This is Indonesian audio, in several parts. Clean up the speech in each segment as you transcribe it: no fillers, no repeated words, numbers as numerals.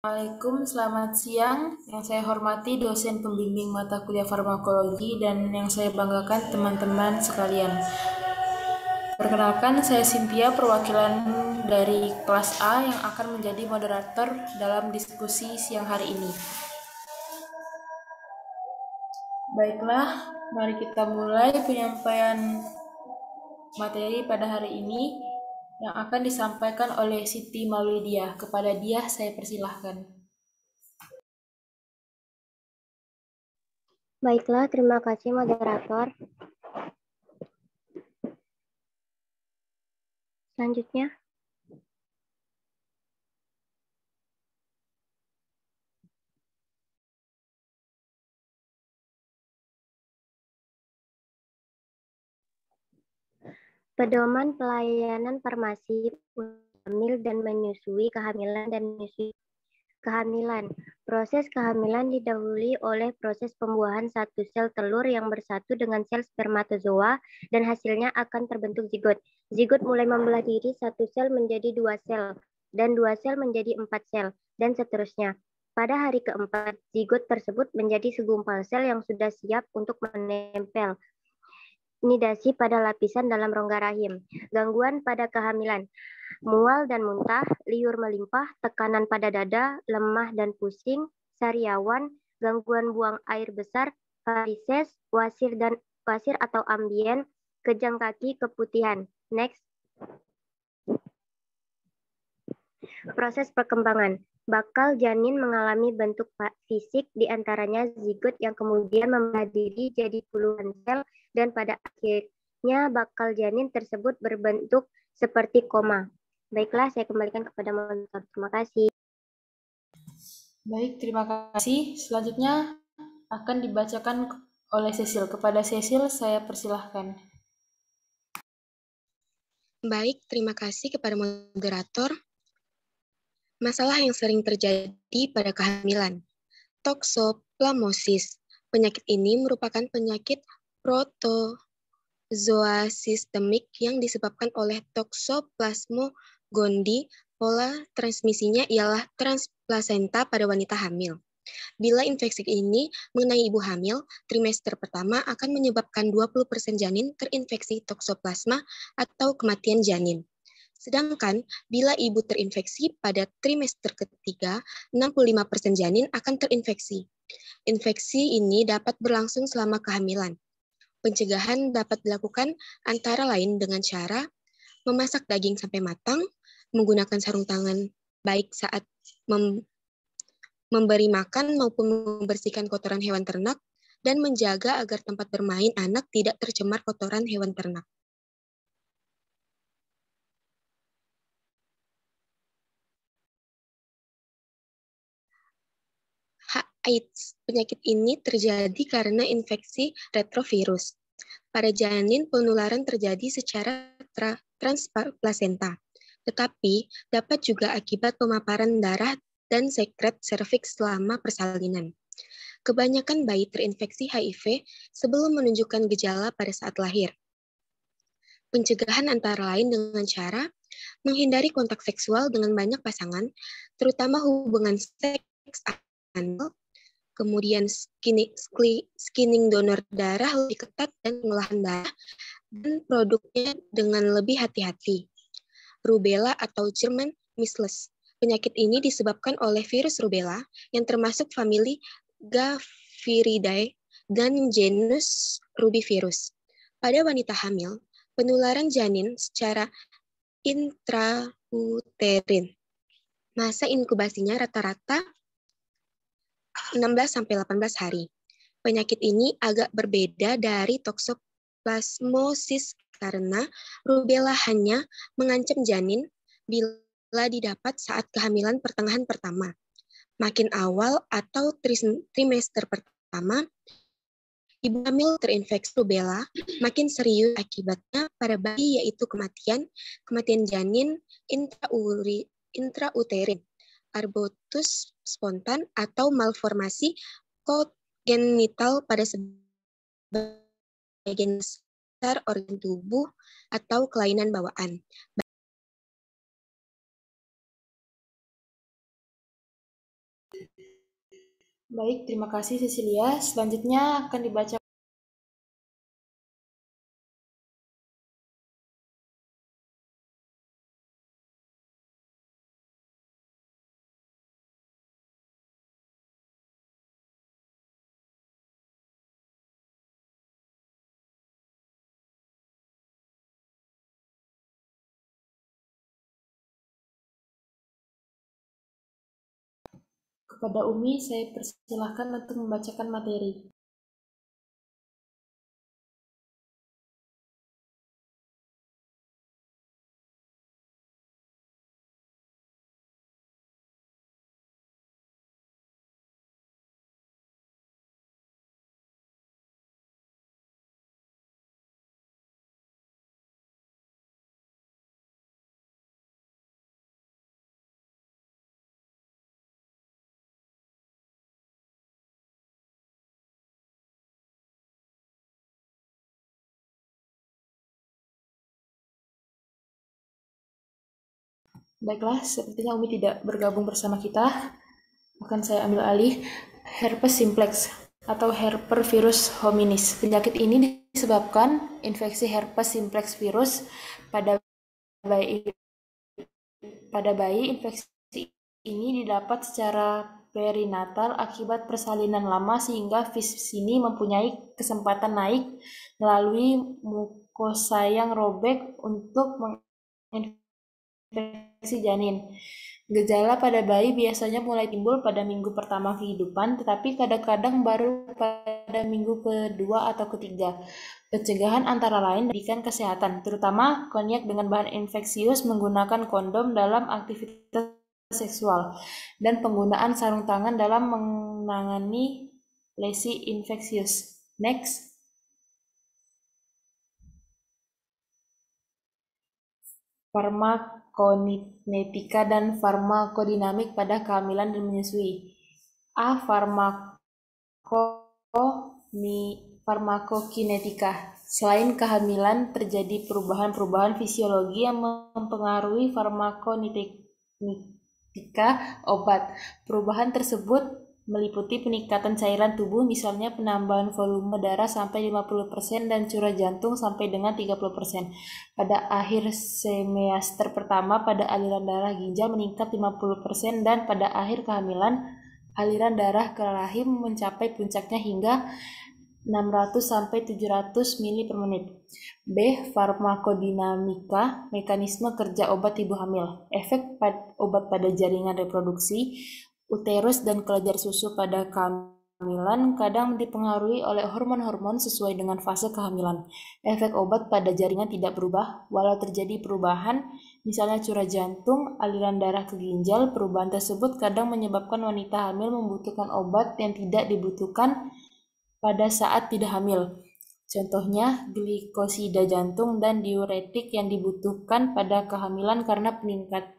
Assalamualaikum, selamat siang. Yang saya hormati dosen pembimbing mata kuliah farmakologi dan yang saya banggakan teman-teman sekalian. Perkenalkan, saya Cynthia, perwakilan dari kelas A yang akan menjadi moderator dalam diskusi siang hari ini. Baiklah, mari kita mulai penyampaian materi pada hari ini yang akan disampaikan oleh Siti Maulidia. Kepada dia saya persilahkan. Baiklah, terima kasih moderator. Selanjutnya, pedoman pelayanan farmasi hamil dan menyusui, kehamilan dan menyusui. Kehamilan. Proses kehamilan didahului oleh proses pembuahan satu sel telur yang bersatu dengan sel spermatozoa dan hasilnya akan terbentuk zigot. Zigot mulai membelah diri satu sel menjadi 2 sel dan 2 sel menjadi 4 sel dan seterusnya. Pada hari keempat, zigot tersebut menjadi segumpal sel yang sudah siap untuk menempel nidasi pada lapisan dalam rongga rahim. Gangguan pada kehamilan. Mual dan muntah, liur melimpah, tekanan pada dada, lemah dan pusing, sariawan, gangguan buang air besar, varises, wasir atau ambien, kejang kaki, keputihan. Next. Proses perkembangan. Bakal janin mengalami bentuk fisik diantaranya zigot yang kemudian membelah diri jadi puluhan sel dan pada akhirnya bakal janin tersebut berbentuk seperti koma. Baiklah, saya kembalikan kepada moderator. Terima kasih. Baik, terima kasih. Selanjutnya akan dibacakan oleh Cecil. Kepada Cecil, saya persilahkan. Baik, terima kasih kepada moderator. Masalah yang sering terjadi pada kehamilan. Toxoplasmosis. Penyakit ini merupakan penyakit protozoa sistemik yang disebabkan oleh Toxoplasma gondii. Pola transmisinya ialah transplasenta pada wanita hamil. Bila infeksi ini mengenai ibu hamil, trimester pertama akan menyebabkan 20% janin terinfeksi toksoplasma atau kematian janin. Sedangkan bila ibu terinfeksi pada trimester ketiga, 65% janin akan terinfeksi. Infeksi ini dapat berlangsung selama kehamilan. Pencegahan dapat dilakukan antara lain dengan cara memasak daging sampai matang, menggunakan sarung tangan baik saat memberi makan maupun membersihkan kotoran hewan ternak, dan menjaga agar tempat bermain anak tidak tercemar kotoran hewan ternak. AIDS. Penyakit ini terjadi karena infeksi retrovirus. Pada janin, penularan terjadi secara transplasenta, tetapi dapat juga akibat pemaparan darah dan sekret serviks selama persalinan. Kebanyakan bayi terinfeksi HIV sebelum menunjukkan gejala pada saat lahir. Pencegahan antara lain dengan cara menghindari kontak seksual dengan banyak pasangan, terutama hubungan seks anal, kemudian screening donor darah lebih ketat dan pengolahan darah dan produknya dengan lebih hati-hati. Rubella atau German measles. Penyakit ini disebabkan oleh virus rubella yang termasuk famili Gaviridae dan genus Rubivirus. Pada wanita hamil, penularan janin secara intrauterin. Masa inkubasinya rata-rata 16-18 hari. Penyakit ini agak berbeda dari toxoplasmosis karena rubella hanya mengancam janin bila didapat saat kehamilan pertengahan pertama. Makin awal atau trimester pertama, ibu hamil terinfeksi rubella, makin serius akibatnya pada bayi yaitu kematian janin intrauterin, arbutus spontan atau malformasi kongenital pada sebagian besar organ tubuh atau kelainan bawaan. Baik, terima kasih Cecilia. Selanjutnya akan dibaca kepada Umi, saya persilahkan untuk membacakan materi. Baiklah, sepertinya Umi tidak bergabung bersama kita. Akan saya ambil alih. Herpes simplex atau herpes hominis. Penyakit ini disebabkan infeksi herpes simplex virus pada bayi. Infeksi ini didapat secara perinatal akibat persalinan lama sehingga virus ini mempunyai kesempatan naik melalui mukosa yang robek untuk menginfeksi janin. Gejala pada bayi biasanya mulai timbul pada minggu pertama kehidupan, tetapi kadang-kadang baru pada minggu kedua atau ketiga. Pencegahan antara lain pendidikan kesehatan, terutama konyak dengan bahan infeksius menggunakan kondom dalam aktivitas seksual, dan penggunaan sarung tangan dalam menangani lesi infeksius. Next. Farmakokinetika dan farmakodinamik pada kehamilan dan menyusui. A. Farmakokinetika. Selain kehamilan, terjadi perubahan-perubahan fisiologi yang mempengaruhi farmakokinetika obat. Perubahan tersebut meliputi peningkatan cairan tubuh, misalnya penambahan volume darah sampai 50% dan curah jantung sampai dengan 30%. Pada akhir semester pertama, pada aliran darah ginjal meningkat 50% dan pada akhir kehamilan, aliran darah ke rahim mencapai puncaknya hingga 600 sampai 700 mili per menit. B. Farmakodinamika, mekanisme kerja obat ibu hamil. Efek obat pada jaringan reproduksi, uterus dan kelenjar susu pada kehamilan kadang dipengaruhi oleh hormon-hormon sesuai dengan fase kehamilan. Efek obat pada jaringan tidak berubah, walau terjadi perubahan, misalnya curah jantung, aliran darah ke ginjal. Perubahan tersebut kadang menyebabkan wanita hamil membutuhkan obat yang tidak dibutuhkan pada saat tidak hamil. Contohnya, glikosida jantung dan diuretik yang dibutuhkan pada kehamilan karena peningkatan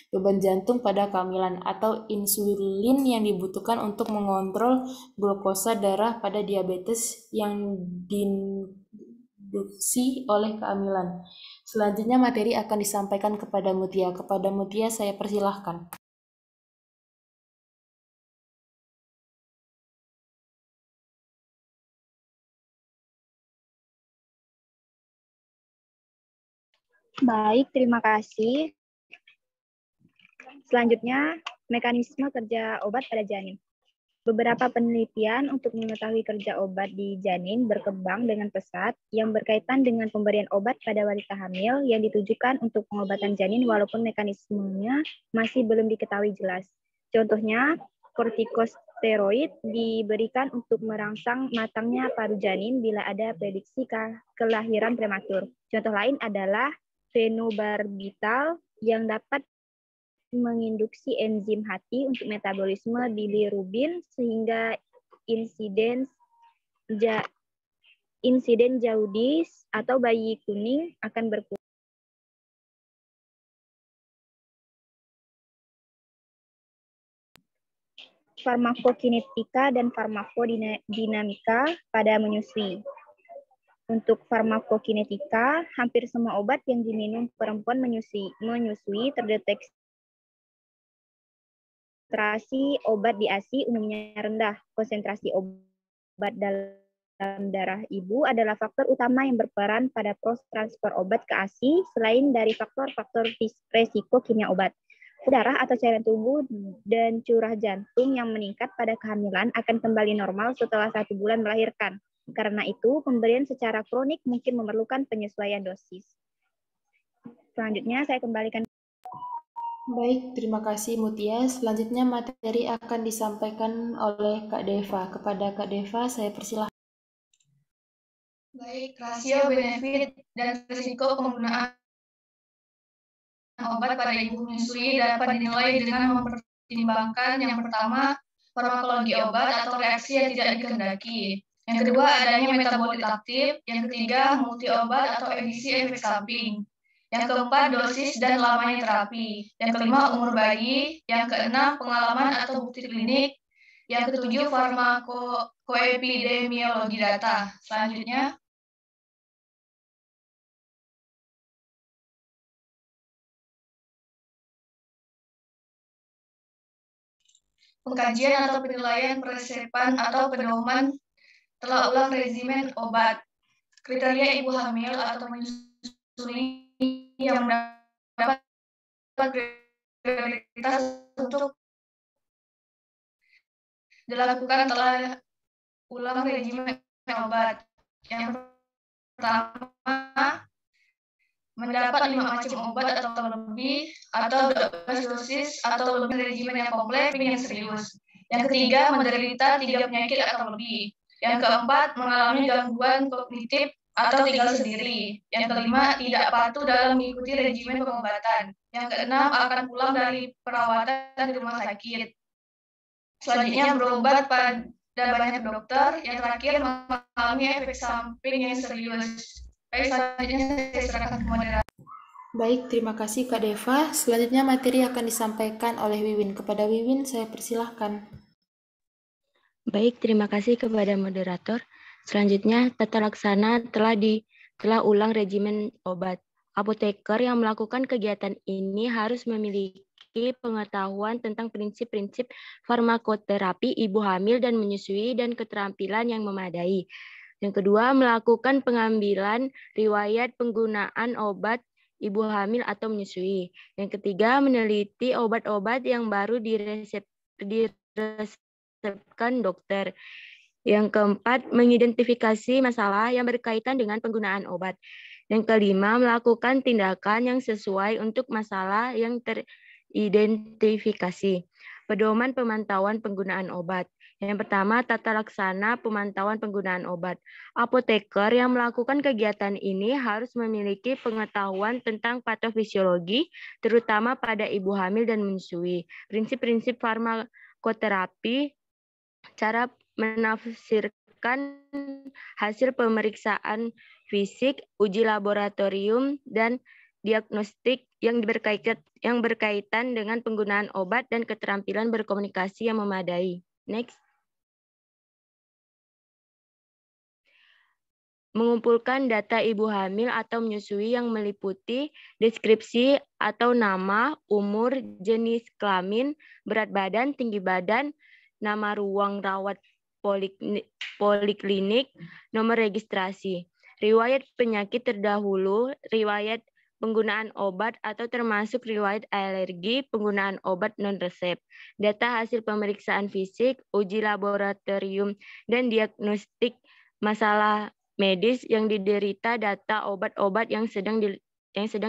beban jantung pada kehamilan, atau insulin yang dibutuhkan untuk mengontrol glukosa darah pada diabetes yang diinduksi oleh kehamilan. Selanjutnya materi akan disampaikan kepada Mutia. Kepada Mutia saya persilahkan. Baik, terima kasih. Selanjutnya, mekanisme kerja obat pada janin. Beberapa penelitian untuk mengetahui kerja obat di janin berkembang dengan pesat yang berkaitan dengan pemberian obat pada wanita hamil yang ditujukan untuk pengobatan janin walaupun mekanismenya masih belum diketahui jelas. Contohnya, kortikosteroid diberikan untuk merangsang matangnya paru janin bila ada prediksi kelahiran prematur. Contoh lain adalah fenobarbital yang dapat menginduksi enzim hati untuk metabolisme bilirubin sehingga insiden jaundice atau bayi kuning akan berkurang. Farmakokinetika dan farmakodinamika pada menyusui. Untuk farmakokinetika, hampir semua obat yang diminum perempuan menyusui terdeteksi konsentrasi obat di ASI umumnya rendah. Konsentrasi obat dalam darah ibu adalah faktor utama yang berperan pada proses transfer obat ke ASI selain dari faktor-faktor resiko kimia obat. Darah atau cairan tubuh dan curah jantung yang meningkat pada kehamilan akan kembali normal setelah 1 bulan melahirkan. Karena itu, pemberian secara kronik mungkin memerlukan penyesuaian dosis. Selanjutnya, saya kembalikan. Baik, terima kasih Mutia. Selanjutnya materi akan disampaikan oleh Kak Deva. Kepada Kak Deva, saya persilahkan. Baik, rasio, benefit, dan risiko penggunaan obat pada ibu menyusui dapat dinilai dengan mempertimbangkan yang pertama, farmakologi obat atau reaksi yang tidak dikehendaki. Yang kedua, adanya metabolit aktif. Yang ketiga, multi obat atau edisi efek samping. Yang keempat, dosis dan lamanya terapi. Yang kelima, umur bayi. Yang keenam, pengalaman atau bukti klinik. Yang ketujuh, farmakoepidemiologi data. Selanjutnya, pengkajian atau penilaian peresepan atau pedoman telah ulang regimen obat. Kriteria ibu hamil atau menyusui yang mendapat prioritas untuk dilakukan telah ulang regimen obat. Yang pertama, mendapat 5 macam obat atau lebih, atau 12 dosis atau lebih regimen yang kompleks yang serius. Yang ketiga, menderita 3 penyakit atau lebih. Yang keempat, mengalami gangguan kognitif atau tinggal sendiri. Yang kelima, tidak patuh dalam mengikuti regimen pengobatan. Yang keenam, akan pulang dari perawatan di rumah sakit. Selanjutnya, berobat pada banyak dokter. Yang terakhir, mengalami efek samping yang serius. Baik, selanjutnya saya serahkan ke moderator. Baik, terima kasih Kak Deva. Selanjutnya materi akan disampaikan oleh Wiwin. Kepada Wiwin, saya persilahkan. Baik, terima kasih kepada moderator. Selanjutnya, tata laksana telah ulang regimen obat. Apoteker yang melakukan kegiatan ini harus memiliki pengetahuan tentang prinsip-prinsip farmakoterapi ibu hamil dan menyusui dan keterampilan yang memadai. Yang kedua, melakukan pengambilan riwayat penggunaan obat ibu hamil atau menyusui. Yang ketiga, meneliti obat-obat yang baru diresepkan dokter. Yang keempat, mengidentifikasi masalah yang berkaitan dengan penggunaan obat. Yang kelima, melakukan tindakan yang sesuai untuk masalah yang teridentifikasi. Pedoman pemantauan penggunaan obat. Yang pertama, tata laksana pemantauan penggunaan obat. Apoteker yang melakukan kegiatan ini harus memiliki pengetahuan tentang patofisiologi, terutama pada ibu hamil dan menyusui. Prinsip-prinsip farmakoterapi, cara menafsirkan hasil pemeriksaan fisik, uji laboratorium, dan diagnostik yang berkaitan dengan penggunaan obat dan keterampilan berkomunikasi yang memadai. Next. Mengumpulkan data ibu hamil atau menyusui yang meliputi deskripsi atau nama, umur, jenis kelamin, berat badan, tinggi badan, nama ruang rawat poliklinik, nomor registrasi, riwayat penyakit terdahulu, riwayat penggunaan obat atau termasuk riwayat alergi, penggunaan obat non-resep, data hasil pemeriksaan fisik, uji laboratorium, dan diagnostik masalah medis yang diderita, data obat-obat yang sedang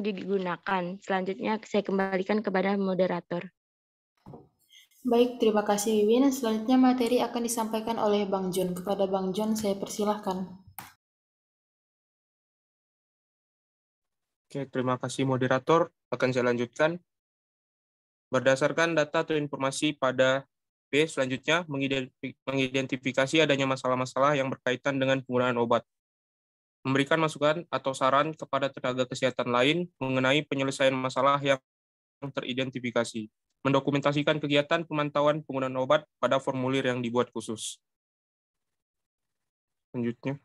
digunakan. Selanjutnya saya kembalikan kepada moderator. Baik, terima kasih Wiwin. Selanjutnya materi akan disampaikan oleh Bang John. Kepada Bang John saya persilahkan. Oke, terima kasih moderator. Akan saya lanjutkan. Berdasarkan data atau informasi pada B, selanjutnya mengidentifikasi adanya masalah-masalah yang berkaitan dengan penggunaan obat. Memberikan masukan atau saran kepada tenaga kesehatan lain mengenai penyelesaian masalah yang teridentifikasi. Mendokumentasikan kegiatan pemantauan penggunaan obat pada formulir yang dibuat khusus. Selanjutnya.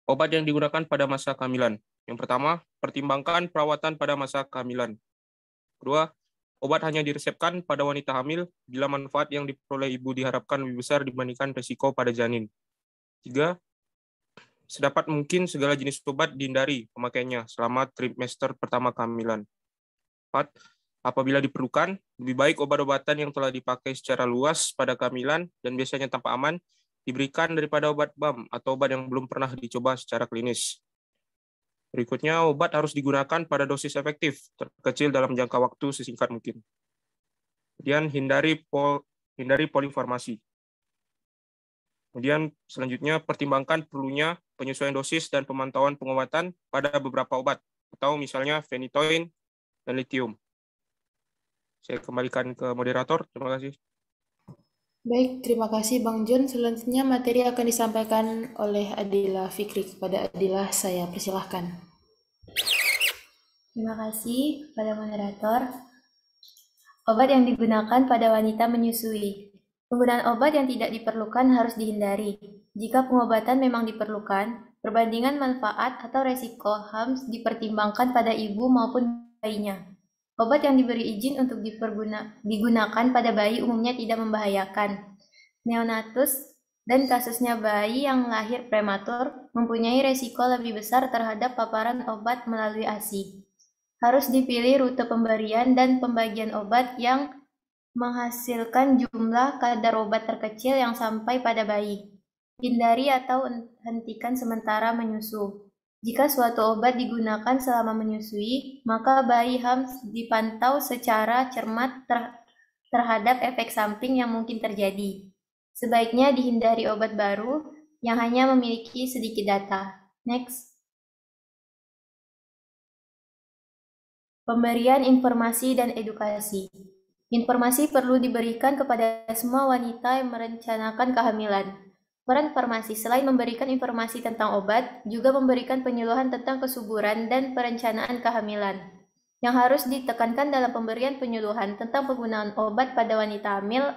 Obat yang digunakan pada masa kehamilan. Yang pertama, pertimbangkan perawatan pada masa kehamilan. Kedua, Obat hanya diresepkan pada wanita hamil bila manfaat yang diperoleh ibu diharapkan lebih besar dibandingkan risiko pada janin. 3. Sedapat mungkin segala jenis obat dihindari pemakaiannya selama trimester pertama kehamilan. 4. Apabila diperlukan, lebih baik obat-obatan yang telah dipakai secara luas pada kehamilan dan biasanya tanpa aman diberikan daripada obat BAM atau obat yang belum pernah dicoba secara klinis. Berikutnya, obat harus digunakan pada dosis efektif, terkecil dalam jangka waktu sesingkat mungkin. Kemudian, hindari polifarmasi. Kemudian, selanjutnya, pertimbangkan perlunya penyesuaian dosis dan pemantauan pengobatan pada beberapa obat, atau misalnya phenytoin dan lithium. Saya kembalikan ke moderator. Terima kasih. Baik, terima kasih Bang John. Selanjutnya materi akan disampaikan oleh Adila Fikri. Kepada Adila, saya persilahkan. Terima kasih kepada moderator. Obat yang digunakan pada wanita menyusui. Penggunaan obat yang tidak diperlukan harus dihindari. Jika pengobatan memang diperlukan, perbandingan manfaat atau resiko harus dipertimbangkan pada ibu maupun bayinya. Obat yang diberi izin untuk digunakan pada bayi umumnya tidak membahayakan. Neonatus dan kasusnya bayi yang lahir prematur mempunyai resiko lebih besar terhadap paparan obat melalui ASI. Harus dipilih rute pemberian dan pembagian obat yang menghasilkan jumlah kadar obat terkecil yang sampai pada bayi. Hindari atau hentikan sementara menyusu. Jika suatu obat digunakan selama menyusui, maka bayi harus dipantau secara cermat terhadap efek samping yang mungkin terjadi. Sebaiknya dihindari obat baru yang hanya memiliki sedikit data. Next. Pemberian informasi dan edukasi. Informasi perlu diberikan kepada semua wanita yang merencanakan kehamilan. Peran farmasi selain memberikan informasi tentang obat, juga memberikan penyuluhan tentang kesuburan dan perencanaan kehamilan. Yang harus ditekankan dalam pemberian penyuluhan tentang penggunaan obat pada wanita hamil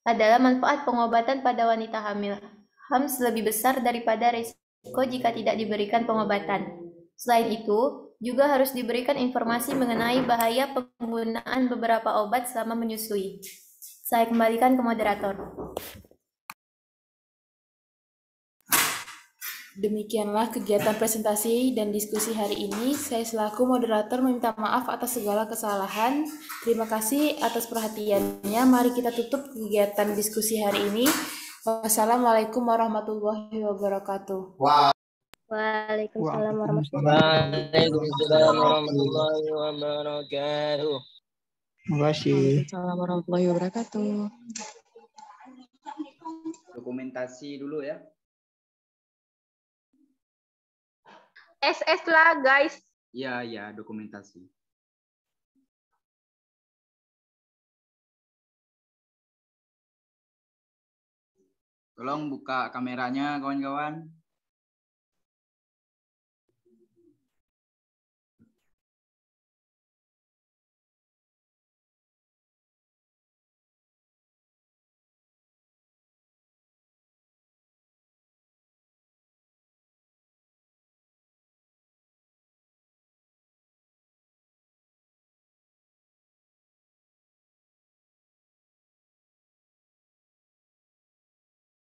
adalah manfaat pengobatan pada wanita hamil harus lebih besar daripada risiko jika tidak diberikan pengobatan. Selain itu, juga harus diberikan informasi mengenai bahaya penggunaan beberapa obat selama menyusui. Saya kembalikan ke moderator. Demikianlah kegiatan presentasi dan diskusi hari ini. Saya selaku moderator meminta maaf atas segala kesalahan. Terima kasih atas perhatiannya. Mari kita tutup kegiatan diskusi hari ini. Wassalamualaikum warahmatullahi wabarakatuh. Waalaikumsalam warahmatullahi wabarakatuh. Terima kasih. Waalaikumsalam warahmatullahi wabarakatuh. Dokumentasi dulu ya. SS lah guys. Ya, dokumentasi. Tolong buka kameranya kawan-kawan.